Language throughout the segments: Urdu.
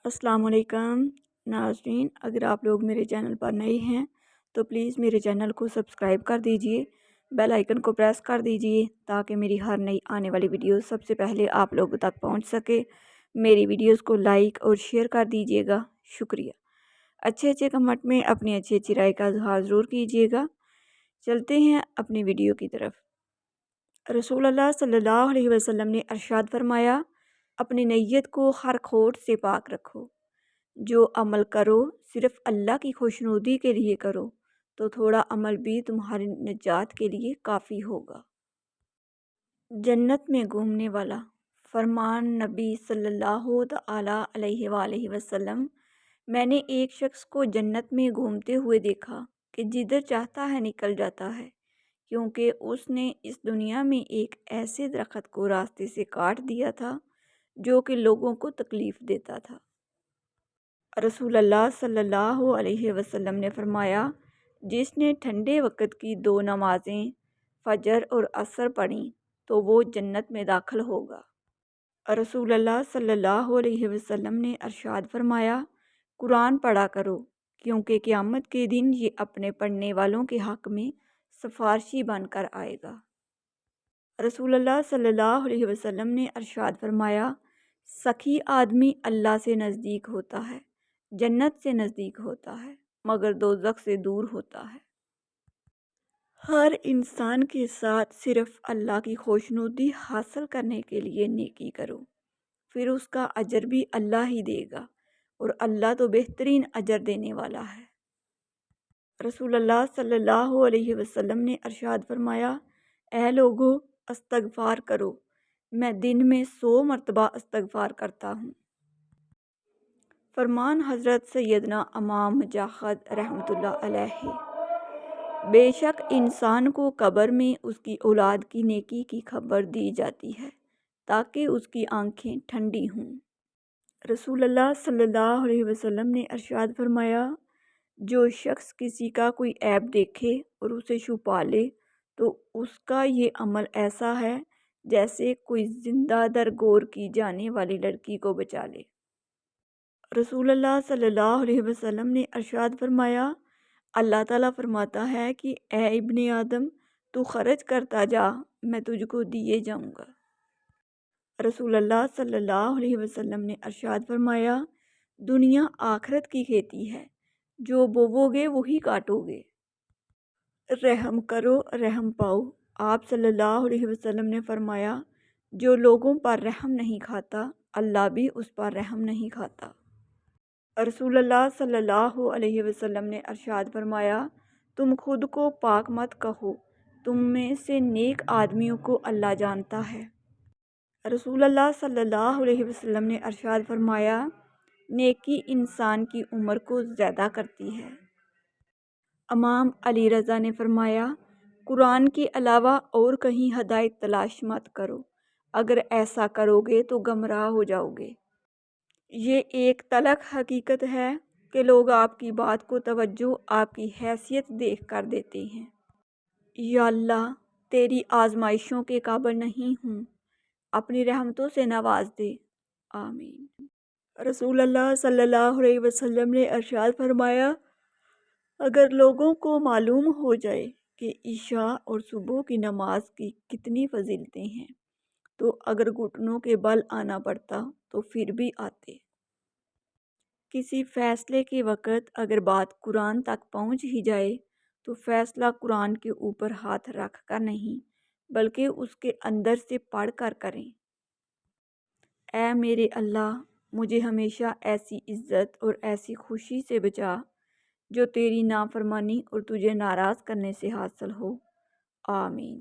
السلام علیکم ناظرین، اگر آپ لوگ میرے چینل پر نئے ہیں تو پلیز میرے چینل کو سبسکرائب کر دیجئے، بیل آئیکن کو پریس کر دیجئے تاکہ میری ہر نئی آنے والی ویڈیو سب سے پہلے آپ لوگوں تک پہنچ سکے۔ میری ویڈیوز کو لائک اور شیئر کر دیجئے گا، شکریہ۔ اچھے کمنٹ میں اپنی اچھی رائے کا اظہار ضرور کیجئے گا۔ چلتے ہیں اپنی ویڈیو کی طرف۔ رسول اللہ صلی اللہ علیہ وسلم نے ارشاد فرمایا، اپنی نیت کو ہر کھوٹ سے پاک رکھو۔ جو عمل کرو صرف اللہ کی خوشنودی کے لیے کرو تو تھوڑا عمل بھی تمہاری نجات کے لیے کافی ہوگا۔ جنت میں گھومنے والا فرمان نبی صلی اللہ تعالی علیہ وآلہ وسلم، میں نے ایک شخص کو جنت میں گھومتے ہوئے دیکھا کہ جدھر چاہتا ہے نکل جاتا ہے، کیونکہ اس نے اس دنیا میں ایک ایسے درخت کو راستے سے کاٹ دیا تھا جو کہ لوگوں کو تکلیف دیتا تھا۔ رسول اللہ صلی اللہ علیہ وسلم نے فرمایا، جس نے ٹھنڈے وقت کی 2 نمازیں فجر اور عصر پڑھیں تو وہ جنت میں داخل ہوگا۔ رسول اللہ صلی اللہ علیہ وسلم نے ارشاد فرمایا، قرآن پڑھا کرو کیونکہ قیامت کے دن یہ اپنے پڑھنے والوں کے حق میں سفارشی بن کر آئے گا۔ رسول اللہ صلی اللہ علیہ وسلم نے ارشاد فرمایا، سخی آدمی اللہ سے نزدیک ہوتا ہے، جنت سے نزدیک ہوتا ہے، مگر دوزخ سے دور ہوتا ہے۔ ہر انسان کے ساتھ صرف اللہ کی خوشنودی حاصل کرنے کے لیے نیکی کرو، پھر اس کا اجر بھی اللہ ہی دے گا، اور اللہ تو بہترین اجر دینے والا ہے۔ رسول اللہ صلی اللہ علیہ وسلم نے ارشاد فرمایا، اے لوگو استغفار کرو، میں دن میں 100 مرتبہ استغفار کرتا ہوں۔ فرمان حضرت سیدنا امام مجاہد رحمۃ اللہ علیہ، بے شک انسان کو قبر میں اس کی اولاد کی نیکی کی خبر دی جاتی ہے تاکہ اس کی آنکھیں ٹھنڈی ہوں۔ رسول اللہ صلی اللہ علیہ وسلم نے ارشاد فرمایا، جو شخص کسی کا کوئی عیب دیکھے اور اسے چھپا لے تو اس کا یہ عمل ایسا ہے جیسے کوئی زندہ در گور کی جانے والی لڑکی کو بچا لے۔ رسول اللہ صلی اللہ علیہ وسلم نے ارشاد فرمایا، اللہ تعالیٰ فرماتا ہے کہ اے ابن آدم، تو خرچ کرتا جا، میں تجھ کو دیے جاؤں گا۔ رسول اللہ صلی اللہ علیہ وسلم نے ارشاد فرمایا، دنیا آخرت کی کھیتی ہے، جو بوو گے وہی کاٹو گے۔ رحم کرو رحم پاؤ۔ آپ صلی اللہ علیہ وسلم نے فرمایا، جو لوگوں پر رحم نہیں کھاتا اللہ بھی اس پر رحم نہیں کھاتا۔ رسول اللہ صلی اللہ علیہ وسلم نے ارشاد فرمایا، تم خود کو پاک مت کہو، تم میں سے نیک آدمیوں کو اللہ جانتا ہے۔ رسول اللہ صلی اللہ علیہ وسلم نے ارشاد فرمایا، نیکی انسان کی عمر کو زیادہ کرتی ہے۔ امام علی رضا نے فرمایا، قرآن کے علاوہ اور کہیں ہدایت تلاش مت کرو، اگر ایسا کرو گے تو گمراہ ہو جاؤ گے۔ یہ ایک تلخ حقیقت ہے کہ لوگ آپ کی بات کو توجہ آپ کی حیثیت دیکھ کر دیتے ہیں۔ یا اللہ، تیری آزمائشوں کے قابل نہیں ہوں، اپنی رحمتوں سے نواز دے، آمین۔ رسول اللہ صلی اللہ علیہ وسلم نے ارشاد فرمایا، اگر لوگوں کو معلوم ہو جائے کہ عشاء اور صبح کی نماز کی کتنی فضیلتیں ہیں تو اگر گھٹنوں کے بل آنا پڑتا تو پھر بھی آتے۔ کسی فیصلے کے وقت اگر بات قرآن تک پہنچ ہی جائے تو فیصلہ قرآن کے اوپر ہاتھ رکھ کر نہیں بلکہ اس کے اندر سے پڑھ کر کریں۔ اے میرے اللہ، مجھے ہمیشہ ایسی عزت اور ایسی خوشی سے بچا جو تیری نافرمانی اور تجھے ناراض کرنے سے حاصل ہو، آمین۔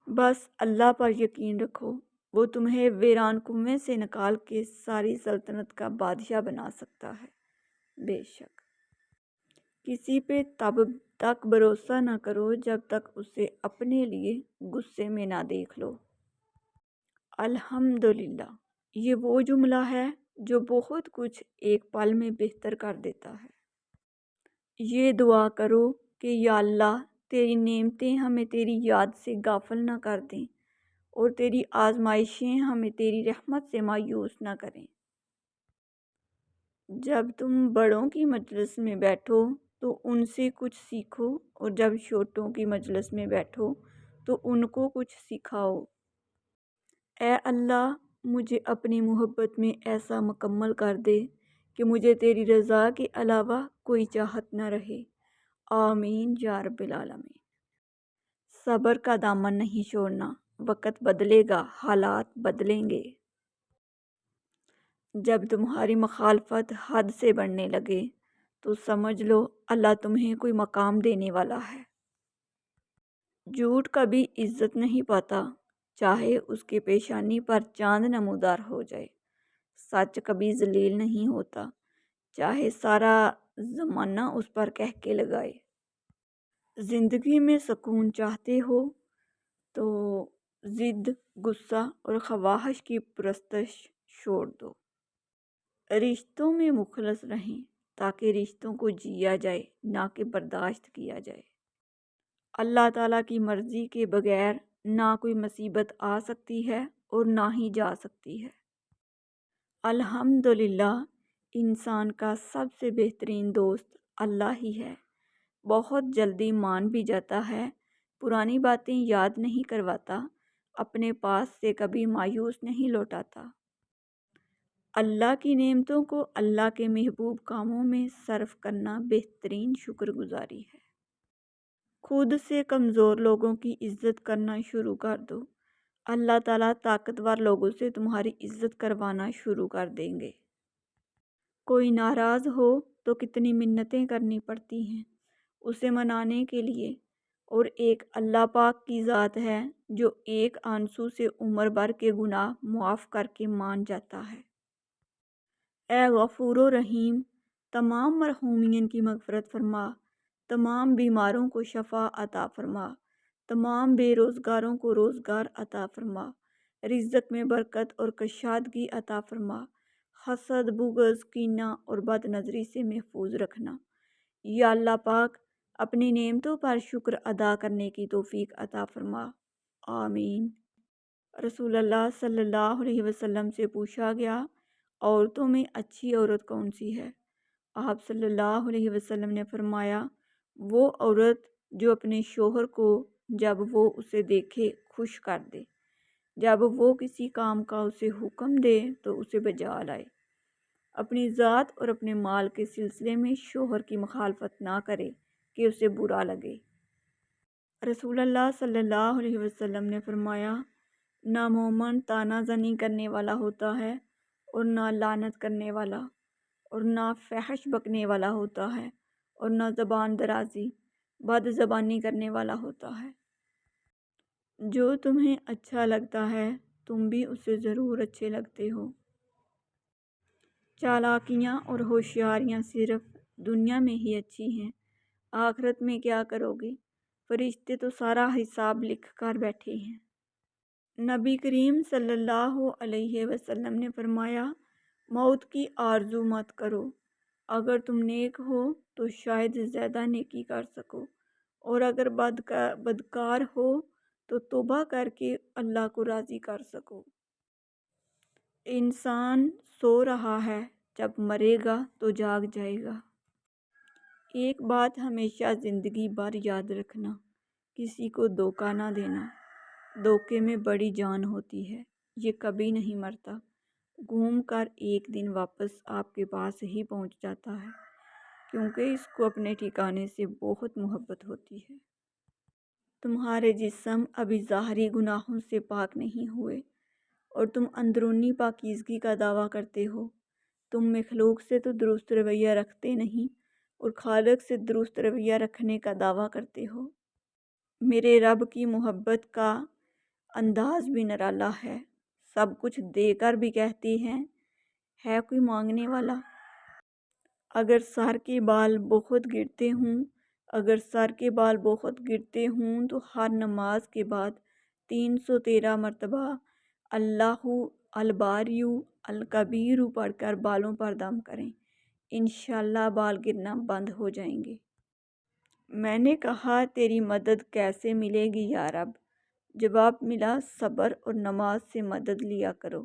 بس اللہ پر یقین رکھو، وہ تمہیں ویران کنویں سے نکال کے ساری سلطنت کا بادشاہ بنا سکتا ہے۔ بے شک کسی پہ تب تک بھروسہ نہ کرو جب تک اسے اپنے لیے غصے میں نہ دیکھ لو۔ الحمدللہ، یہ وہ جملہ ہے جو بہت کچھ ایک پل میں بہتر کر دیتا ہے۔ یہ دعا کرو کہ یا اللہ، تیری نعمتیں ہمیں تیری یاد سے غافل نہ کر دیں اور تیری آزمائشیں ہمیں تیری رحمت سے مایوس نہ کریں۔ جب تم بڑوں کی مجلس میں بیٹھو تو ان سے کچھ سیکھو، اور جب چھوٹوں کی مجلس میں بیٹھو تو ان کو کچھ سکھاؤ۔ اے اللہ، مجھے اپنی محبت میں ایسا مکمل کر دے کہ مجھے تیری رضا کے علاوہ کوئی چاہت نہ رہے۔ آمین یا رب العالمین۔ صبر کا دامن نہیں چھوڑنا، وقت بدلے گا، حالات بدلیں گے۔ جب تمہاری مخالفت حد سے بڑھنے لگے تو سمجھ لو اللہ تمہیں کوئی مقام دینے والا ہے۔ جھوٹ کبھی عزت نہیں پاتا، چاہے اس کی پیشانی پر چاند نمودار ہو جائے۔ سچ کبھی ذلیل نہیں ہوتا، چاہے سارا زمانہ اس پر کہکے لگائے۔ زندگی میں سکون چاہتے ہو تو ضد، غصہ اور خواہش کی پرستش چھوڑ دو۔ رشتوں میں مخلص رہیں تاکہ رشتوں کو جیا جائے، نہ کہ برداشت کیا جائے۔ اللہ تعالیٰ کی مرضی کے بغیر نہ کوئی مصیبت آ سکتی ہے اور نہ ہی جا سکتی ہے۔ الحمدللہ، انسان کا سب سے بہترین دوست اللہ ہی ہے۔ بہت جلدی مان بھی جاتا ہے، پرانی باتیں یاد نہیں کرواتا، اپنے پاس سے کبھی مایوس نہیں لوٹاتا۔ اللہ کی نعمتوں کو اللہ کے محبوب کاموں میں صرف کرنا بہترین شکر گزاری ہے۔ خود سے کمزور لوگوں کی عزت کرنا شروع کر دو، اللہ تعالیٰ طاقتور لوگوں سے تمہاری عزت کروانا شروع کر دیں گے۔ کوئی ناراض ہو تو کتنی منتیں کرنی پڑتی ہیں اسے منانے کے لیے، اور ایک اللہ پاک کی ذات ہے جو ایک آنسو سے عمر بھر کے گناہ معاف کر کے مان جاتا ہے۔ اے غفور و رحیم، تمام مرحومین کی مغفرت فرما، تمام بیماروں کو شفا عطا فرما، تمام بے روزگاروں کو روزگار عطا فرما، رزق میں برکت اور کشادگی عطا فرما، حسد، بغض، کینہ اور بد نظری سے محفوظ رکھنا۔ یا اللہ پاک، اپنی نعمتوں پر شکر ادا کرنے کی توفیق عطا فرما۔ آمین۔ رسول اللہ صلی اللہ علیہ وسلم سے پوچھا گیا، عورتوں میں اچھی عورت کون سی ہے؟ آپ صلی اللہ علیہ وسلم نے فرمایا، وہ عورت جو اپنے شوہر کو جب وہ اسے دیکھے خوش کر دے، جب وہ کسی کام کا اسے حکم دے تو اسے بجا لائے، اپنی ذات اور اپنے مال کے سلسلے میں شوہر کی مخالفت نہ کرے کہ اسے برا لگے۔ رسول اللہ صلی اللہ علیہ وسلم نے فرمایا، نہ مومن طعنہ زنی کرنے والا ہوتا ہے، اور نہ لعنت کرنے والا، اور نہ فحش بکنے والا ہوتا ہے، اور نہ زبان درازی، بد زبانی کرنے والا ہوتا ہے۔ جو تمہیں اچھا لگتا ہے تم بھی اسے ضرور اچھے لگتے ہو۔ چالاکیاں اور ہوشیاریاں صرف دنیا میں ہی اچھی ہیں، آخرت میں کیا کرو گے؟ فرشتے تو سارا حساب لکھ کر بیٹھے ہیں۔ نبی کریم صلی اللہ علیہ وسلم نے فرمایا، موت کی آرزو مت کرو، اگر تم نیک ہو تو شاید زیادہ نیکی کر سکو، اور اگر بدکار ہو تو توبہ کر کے اللہ کو راضی کر سکو۔ انسان سو رہا ہے، جب مرے گا تو جاگ جائے گا۔ ایک بات ہمیشہ زندگی بھر یاد رکھنا، کسی کو دھوکہ نہ دینا۔ دھوکے میں بڑی جان ہوتی ہے، یہ کبھی نہیں مرتا، گھوم کر ایک دن واپس آپ کے پاس ہی پہنچ جاتا ہے، کیونکہ اس کو اپنے ٹھکانے سے بہت محبت ہوتی ہے۔ تمہارے جسم ابھی ظاہری گناہوں سے پاک نہیں ہوئے، اور تم اندرونی پاکیزگی کا دعویٰ کرتے ہو۔ تم مخلوق سے تو درست رویہ رکھتے نہیں، اور خالق سے درست رویہ رکھنے کا دعویٰ کرتے ہو۔ میرے رب کی محبت کا انداز بھی نرالا ہے، سب کچھ دے کر بھی کہتے ہیں، ہے کوئی مانگنے والا؟ اگر سر کے بال بہت گرتے ہوں تو ہر نماز کے بعد 313 مرتبہ اللہ الباریُ الکبیر پڑھ کر بالوں پر دم کریں، انشاءاللہ بال گرنا بند ہو جائیں گے۔ میں نے کہا، تیری مدد کیسے ملے گی یا رب؟ جواب ملا، صبر اور نماز سے مدد لیا کرو۔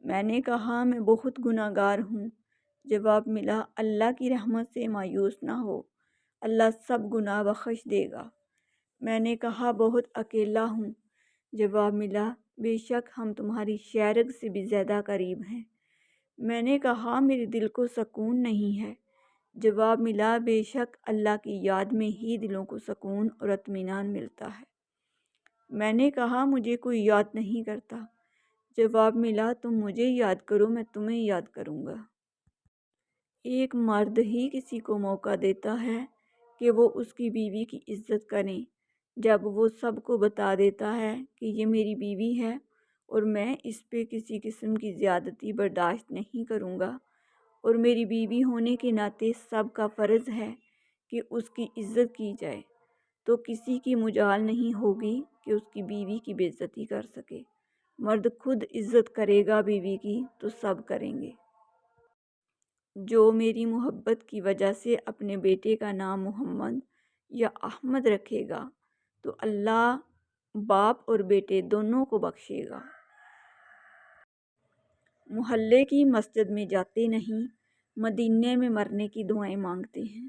میں نے کہا، میں بہت گناہگار ہوں، جواب ملا، اللہ کی رحمت سے مایوس نہ ہو، اللہ سب گناہ بخش دے گا۔ میں نے کہا، بہت اکیلا ہوں۔ جواب ملا، بے شک ہم تمہاری شیرگ سے بھی زیادہ قریب ہیں۔ میں نے کہا، میرے دل کو سکون نہیں ہے۔ جواب ملا، بے شک اللہ کی یاد میں ہی دلوں کو سکون اور اطمینان ملتا ہے۔ میں نے کہا، مجھے کوئی یاد نہیں کرتا۔ جواب ملا، تم مجھے یاد کرو، میں تمہیں یاد کروں گا۔ ایک مرد ہی کسی کو موقع دیتا ہے کہ وہ اس کی بیوی کی عزت کریں جب وہ سب کو بتا دیتا ہے کہ یہ میری بیوی ہے اور میں اس پہ کسی قسم کی زیادتی برداشت نہیں کروں گا، اور میری بیوی ہونے کے ناطے سب کا فرض ہے کہ اس کی عزت کی جائے، تو کسی کی مجال نہیں ہوگی کہ اس کی بیوی کی بے عزتی کر سکے۔ مرد خود عزت کرے گا بیوی کی تو سب کریں گے۔ جو میری محبت کی وجہ سے اپنے بیٹے کا نام محمد یا احمد رکھے گا تو اللہ باپ اور بیٹے دونوں کو بخشے گا۔ محلے کی مسجد میں جاتے نہیں، مدینے میں مرنے کی دعائیں مانگتے ہیں۔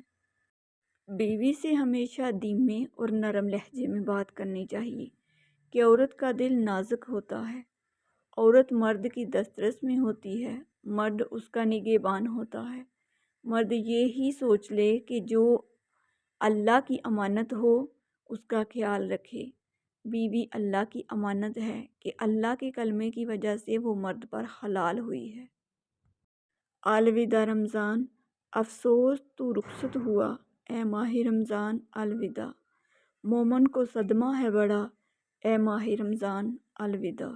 بیوی سے ہمیشہ دھیمے اور نرم لہجے میں بات کرنی چاہیے کہ عورت کا دل نازک ہوتا ہے۔ عورت مرد کی دسترس میں ہوتی ہے، مرد اس کا نگہبان ہوتا ہے۔ مرد یہ ہی سوچ لے کہ جو اللہ کی امانت ہو اس کا خیال رکھے۔ بیوی اللہ کی امانت ہے کہ اللہ کے کلمے کی وجہ سے وہ مرد پر حلال ہوئی ہے۔ الوداع رمضان، افسوس تو رخصت ہوا، اے ماہ رمضان الوداع۔ مومن کو صدمہ ہے بڑا، اے ماہ رمضان الوداع۔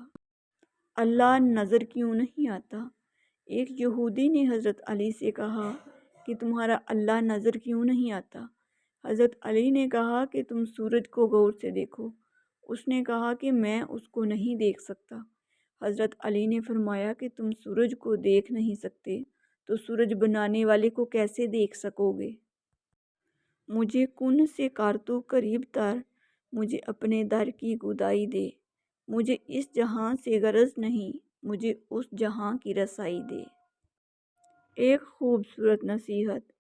اللہ نظر کیوں نہیں آتا؟ ایک یہودی نے حضرت علی سے کہا کہ تمہارا اللہ نظر کیوں نہیں آتا؟ حضرت علی نے کہا کہ تم سورج کو غور سے دیکھو۔ اس نے کہا کہ میں اس کو نہیں دیکھ سکتا۔ حضرت علی نے فرمایا کہ تم سورج کو دیکھ نہیں سکتے تو سورج بنانے والے کو کیسے دیکھ سکو گے؟ مجھے کن سے کارتو قریب تر، مجھے اپنے در کی گدائی دے۔ مجھے اس جہاں سے غرض نہیں، مجھے اس جہاں کی رسائی دے۔ ایک خوبصورت نصیحت،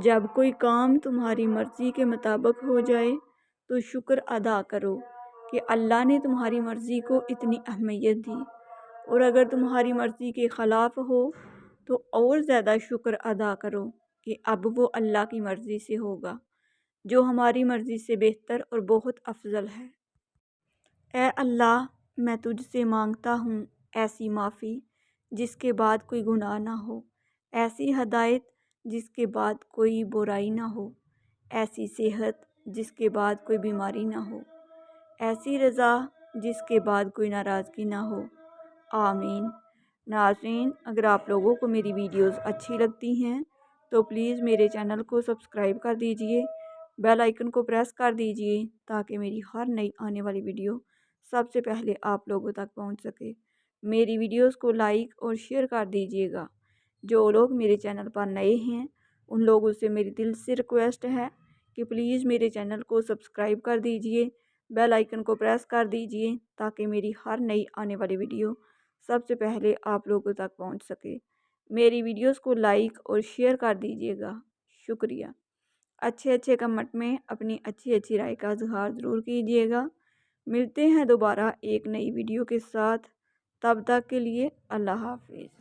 جب کوئی کام تمہاری مرضی کے مطابق ہو جائے تو شکر ادا کرو کہ اللہ نے تمہاری مرضی کو اتنی اہمیت دی، اور اگر تمہاری مرضی کے خلاف ہو تو اور زیادہ شکر ادا کرو کہ اب وہ اللہ کی مرضی سے ہوگا، جو ہماری مرضی سے بہتر اور بہت افضل ہے۔ اے اللہ، میں تجھ سے مانگتا ہوں ایسی معافی جس کے بعد کوئی گناہ نہ ہو، ایسی ہدایت جس کے بعد کوئی برائی نہ ہو، ایسی صحت جس کے بعد کوئی بیماری نہ ہو، ایسی رضا جس کے بعد کوئی ناراضگی نہ ہو، آمین۔ ناظرین، اگر آپ لوگوں کو میری ویڈیوز اچھی لگتی ہیں تو پلیز میرے چینل کو سبسکرائب کر دیجئے، بیل آئیکن کو پریس کر دیجئے تاکہ میری ہر نئی آنے والی ویڈیو سب سے پہلے آپ لوگوں تک پہنچ سکے۔ میری ویڈیوز کو لائک اور شیئر کر دیجئے گا۔ جو لوگ میرے چینل پر نئے ہیں ان لوگوں سے میری دل سے ریکویسٹ ہے کہ پلیز میرے چینل کو سبسکرائب کر دیجئے، بیل آئیکن کو پریس کر دیجئے تاکہ میری ہر نئی آنے والی ویڈیو سب سے پہلے آپ لوگوں تک پہنچ سکے۔ میری ویڈیوز کو لائک اور شیئر کر دیجئے گا، شکریہ۔ اچھے کمنٹ میں اپنی اچھی رائے کا اظہار ضرور کیجئے گا۔ ملتے ہیں دوبارہ ایک نئی ویڈیو کے ساتھ، تب تک کے لیے اللہ حافظ۔